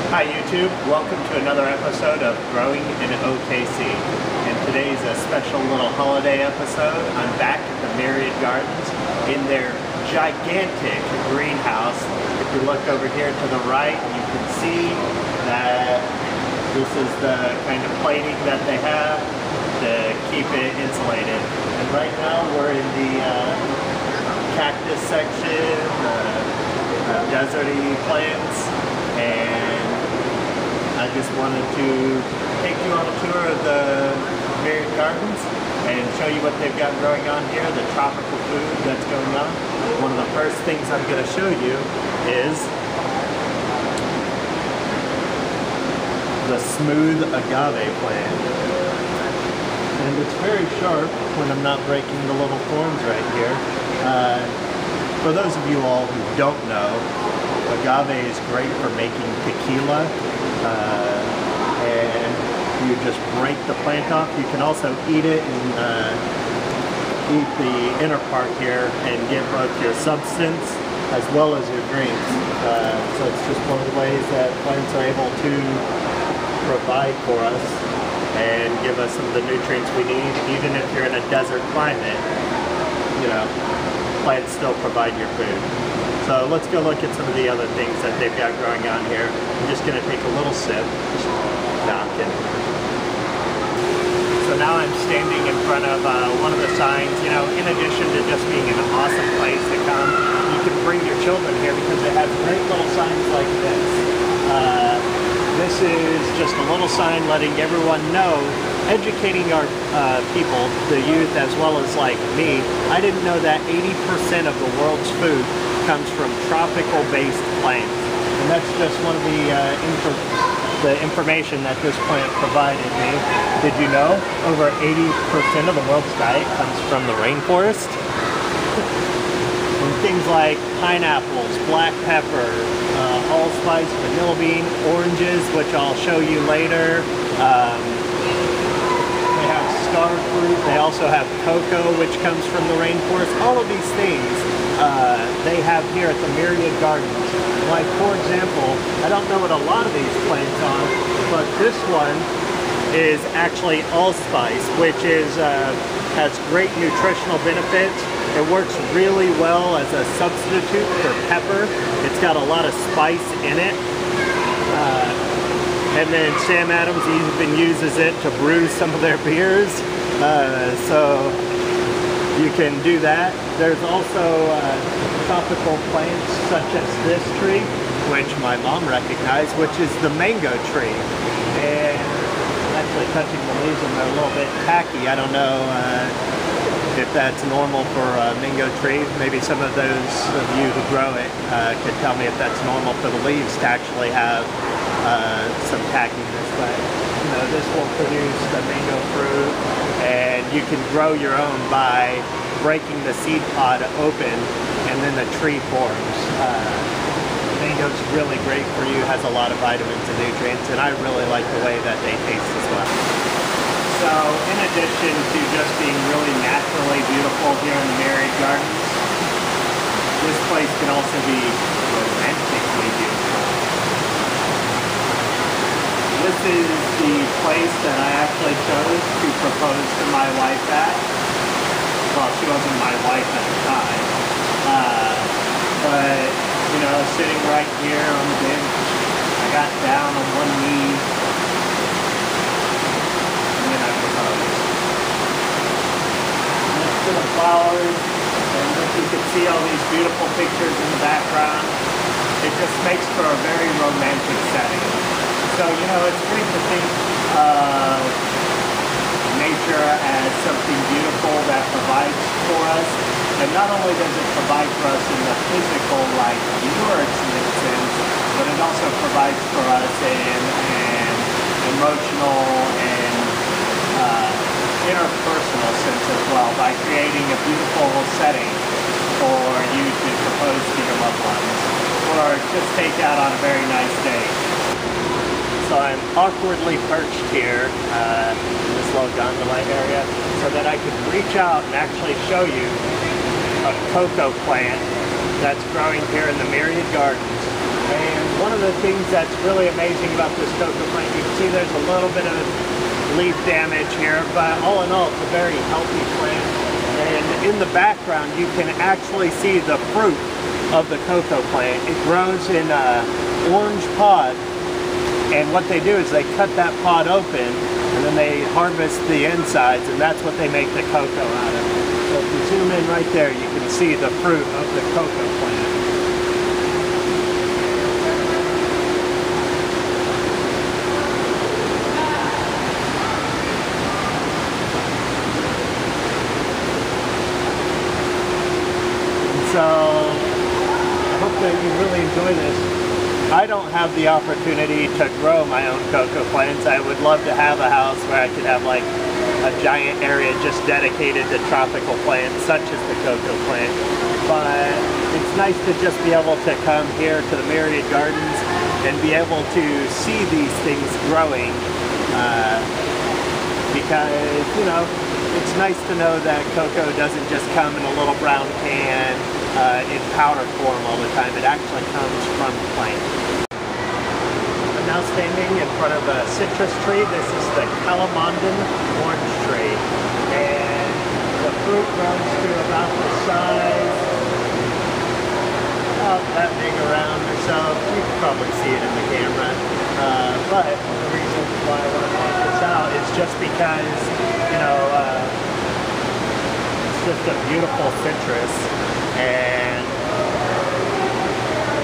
Hi YouTube, welcome to another episode of Growing in OKC. And today's a special little holiday episode. I'm back at the Myriad Gardens in their gigantic greenhouse. If you look over here to the right, you can see that this is the kind of plating that they have to keep it insulated. And right now we're in the cactus section, deserty plants, and I just wanted to take you on a tour of the Myriad Gardens and show you what they've got growing on here, the tropical food that's going on. One of the first things I'm going to show you is the smooth agave plant. And it's very sharp when I'm not breaking the little thorns right here. For those of you all who don't know, agave is great for making tequila, and you just break the plant off. You can also eat it and eat the inner part here and get both your substance as well as your drinks. So it's just one of the ways that plants are able to provide for us and give us some of the nutrients we need. Even if you're in a desert climate, you know, plants still provide your food. So let's go look at some of the other things that they've got growing on here. I'm just going to take a little sip. No, I'm kidding. So now I'm standing in front of one of the signs. You know, in addition to just being an awesome place to come, you can bring your children here because it has great little signs like this. This is just a little sign letting everyone know, educating our people, the youth, as well as like me. I didn't know that 80% of the world's food comes from tropical-based plants. And that's just one of the information that this plant provided me. Did you know over 80% of the world's diet comes from the rainforest? And things like pineapples, black pepper, allspice, vanilla bean, oranges, which I'll show you later. They have star fruit. They also have cocoa, which comes from the rainforest. All of these things they have here at the Myriad Gardens. Like, for example, I don't know what a lot of these plants are, but this one is actually allspice, which is has great nutritional benefits. It works really well as a substitute for pepper. It's got a lot of spice in it. And then Sam Adams even uses it to brew some of their beers. So you can do that. There's also tropical plants such as this tree, which my mom recognized, which is the mango tree. And actually touching the leaves and they're a little bit tacky. I don't know if that's normal for a mango tree. Maybe some of those of you who grow it could tell me if that's normal for the leaves to actually have some tackiness. But you know, this will produce the mango fruit, and you can grow your own by breaking the seed pod open, and then the tree forms. Mango's really great for you, has a lot of vitamins and nutrients, and I really like the way that they taste as well. So in addition to just being really naturally beautiful here in the Myriad Gardens, this place can also be romantically beautiful. This is the place that I actually chose to propose to my wife at. Well, she wasn't my wife at the time. But, you know, sitting right here on the bench, I got down on one knee, and then I proposed. Next to the flowers, and you can see all these beautiful pictures in the background. It just makes for a very romantic setting. So, you know, it's great to think of nature as something beautiful that provides for us. And not only does it provide for us in the physical, like nourishment sense, but it also provides for us in an emotional and interpersonal sense as well, by creating a beautiful setting for you to propose to your loved ones, or just take out on a very nice day. So I'm awkwardly perched here in this little gondola area so that I could reach out and actually show you a cocoa plant that's growing here in the Myriad Gardens. And one of the things that's really amazing about this cocoa plant, you can see there's a little bit of leaf damage here, but all in all, it's a very healthy plant. And in the background, you can actually see the fruit of the cocoa plant. It grows in an orange pod, and what they do is they cut that pod open, and then they harvest the insides, and that's what they make the cocoa out of. So if you zoom in right there, you can see the fruit of the cocoa plant. So I hope that you really enjoy this. I don't have the opportunity to grow my own cocoa plants. I would love to have a house where I could have like a giant area just dedicated to tropical plants such as the cocoa plant. But it's nice to just be able to come here to the Myriad Gardens and be able to see these things growing because, you know, it's nice to know that cocoa doesn't just come in a little brown can in powder form all the time. It actually comes from the plant. I'm now standing in front of a citrus tree. This is the Calamandan orange tree. And the fruit grows to about the size, about that big around or so. You can probably see it in the camera. But the reason why I want to point this out is just because, you know, it's just a beautiful citrus, and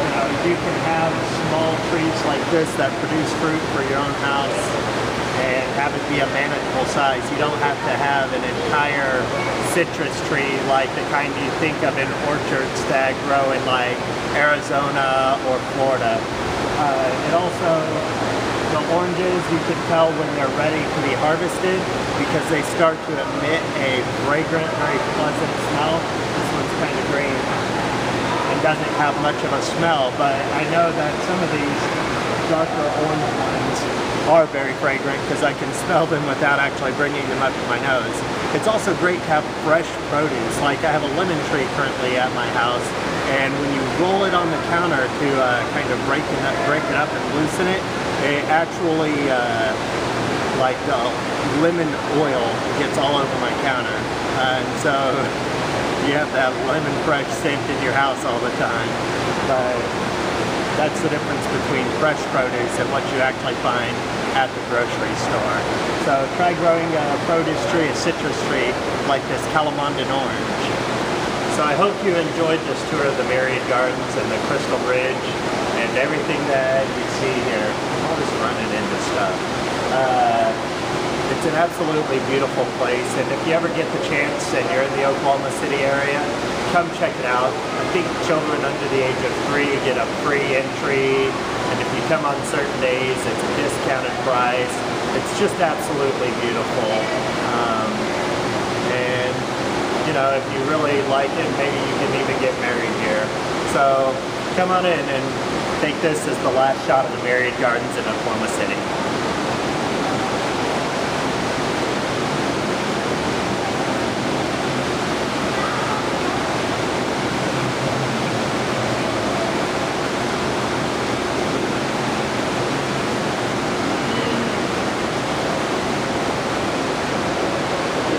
you know, you can have small trees like this that produce fruit for your own house and have it be a manageable size. You don't have to have an entire citrus tree like the kind you think of in orchards that grow in like Arizona or Florida. It also, the oranges, you can tell when they're ready to be harvested because they start to emit a fragrant, very pleasant smell. This one's kind of green and doesn't have much of a smell, but I know that some of these darker orange ones are very fragrant because I can smell them without actually bringing them up to my nose. It's also great to have fresh produce. Like I have a lemon tree currently at my house, and when you roll it on the counter to kind of break it up and loosen it, it actually, like the lemon oil gets all over my counter. And so you have to have lemon fresh scent in your house all the time. But that's the difference between fresh produce and what you actually find at the grocery store. So try growing a produce tree, a citrus tree, like this Calamandan orange. So I hope you enjoyed this tour of the Myriad Gardens and the Crystal Bridge and everything that you see here. I'm always running into stuff. It's an absolutely beautiful place, and if you ever get the chance and you're in the Oklahoma City area, come check it out. I think children under the age of 3 get a free entry, and if you come on certain days, it's a discounted price. It's just absolutely beautiful. And you know, if you really like it, maybe you can even get married here. So come on in and take this as the last shot of the Myriad Gardens in Oklahoma City.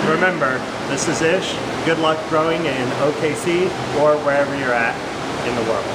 Remember, this is Ish. Good luck growing in OKC or wherever you're at in the world.